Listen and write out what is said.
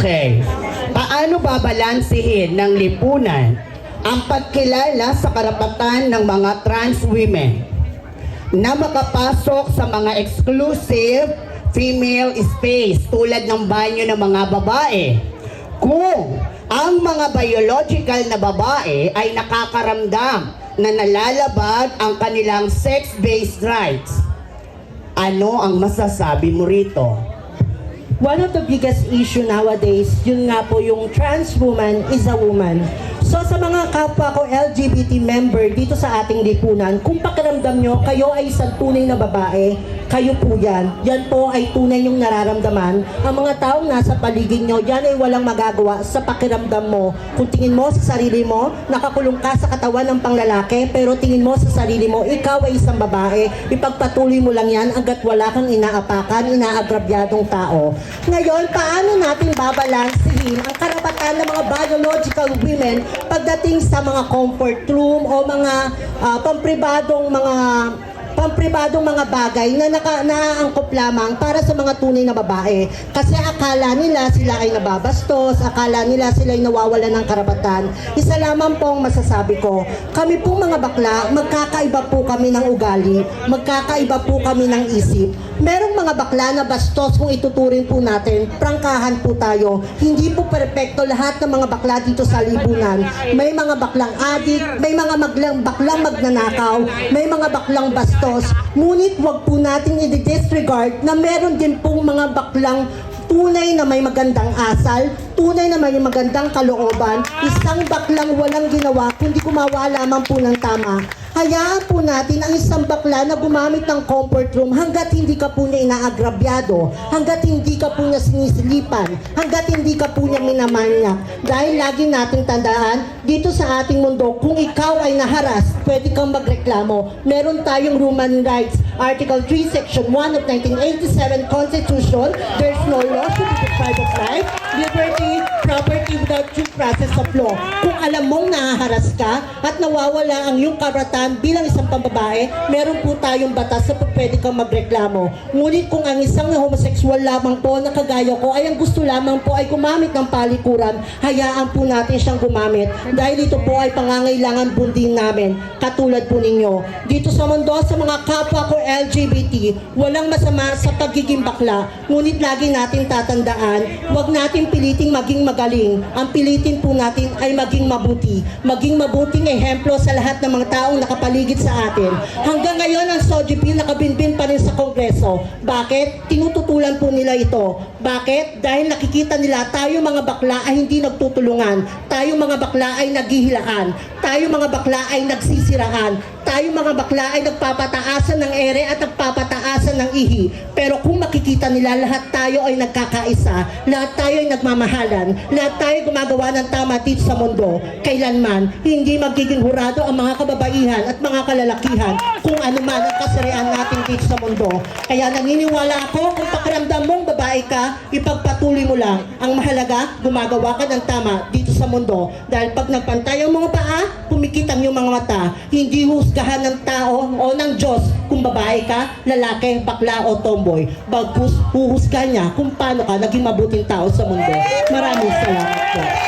Okay. Paano babalansihin ng lipunan ang pagkilala sa karapatan ng mga trans women na makapasok sa mga exclusive female space tulad ng banyo ng mga babae kung ang mga biological na babae ay nakakaramdam na nalalabag ang kanilang sex-based rights? Ano ang masasabi mo rito? One of the biggest issue nowadays, yun nga po yung trans woman is a woman. So sa mga kapwa ko LGBT member dito sa ating lipunan, kung pakiramdam nyo, kayo ay isang tunay na babae, kayo po yan. Yan po ay tunay yung nararamdaman. Ang mga taong nasa paligid nyo, yan ay walang magagawa sa pakiramdam mo. Kung tingin mo sa sarili mo, nakakulong ka sa katawan ng panglalaki, pero tingin mo sa sarili mo, ikaw ay isang babae, ipagpatuloy mo lang yan hanggat wala kang inaapakan, inaagrabyadong tao. Ngayon, paano natin babalansihin ang karapatan ng mga biological women pagdating sa mga comfort room o mga pampribadong mga bagay na naaangkop lamang para sa mga tunay na babae. Kasi akala nila sila ay nababastos, akala nila sila ay nawawalan ng karapatan. Isa lamang pong masasabi ko, kami pong mga bakla, magkakaiba po kami ng ugali, magkakaiba po kami ng isip. Merong mga bakla na bastos kung ituturing po natin, prangkahan po tayo. Hindi po perpekto lahat ng mga bakla dito sa lipunan. May mga baklang adik, may mga baklang magnanakaw, may mga baklang bastos. Ngunit wag po natin i-disregard na meron din pong mga baklang tunay na may magandang asal, tunay na may magandang kalooban, isang baklang walang ginawa kundi gumawa lamang po ng tama. Hayaan po natin ang isang bakla na gumamit ng comfort room hanggat hindi ka po niya inaagrabyado, hanggat hindi ka po niya sinisilipan, hanggat hindi ka po niya minamanyak. Dahil lagi nating tandaan, dito sa ating mundo, kung ikaw ay naharas, pwede kang magreklamo. Meron tayong Human Rights, Article 3, Section 1 of 1987 Constitution, there's no law to be deprived of life, liberty, property without due process of law. Kung alam mong nahaharas ka at nawawala ang iyong karapatan bilang isang pambabae, meron po tayong batas na pwede kang magreklamo. Ngunit kung ang isang homosexual lamang po na kagaya ko ay ang gusto lamang po ay gumamit ng palikuran, hayaan po natin siyang gumamit dahil ito po ay pangangailangan bundin namin, katulad po ninyo. Dito sa mundo, sa mga kapwa ko LGBT, walang masama sa pagiging bakla, ngunit lagi natin tatandaan, huwag natin piliting maging magaling. Ang pilitin po natin ay maging mabuti. Maging mabuting ehemplo sa lahat ng mga taong nakapaligid sa atin. Hanggang ngayon, ang SOGP nakabinbin pa rin sa Kongreso. Bakit? Tinututulan po nila ito. Bakit? Dahil nakikita nila tayo mga bakla ay hindi nagtutulungan. Tayo mga bakla ay naghihilaan. Tayo mga bakla ay nagsisiraan. Tayo mga bakla ay nagpapataasan ng ere at nagpapataasan ng ihi. Pero kung makikita nila, lahat tayo ay nagkakaisa. Lahat tayo ay nagmamahalan. Lahat tayo gumagawa ng tama dito sa mundo. Kailanman, hindi magiging hurado ang mga kababaihan at mga kalalakihan kung ano man ang kasarian natin dito sa mundo. Kaya naniniwala ako, kung pakiramdam mong babae ka, ipagpatuloy mo lang. Ang mahalaga, gumagawa ka ng tama dito sa mundo. Dahil pag nagpantay ang mga paa, kumikit ang iyong mga mata. Hindi husgahan ng tao o ng Diyos kung babae ka, lalaki, bakla o tomboy. Bagkus, huhusgahan niya kung paano ka naging mabuting tao sa mundo. Maraming salamat po.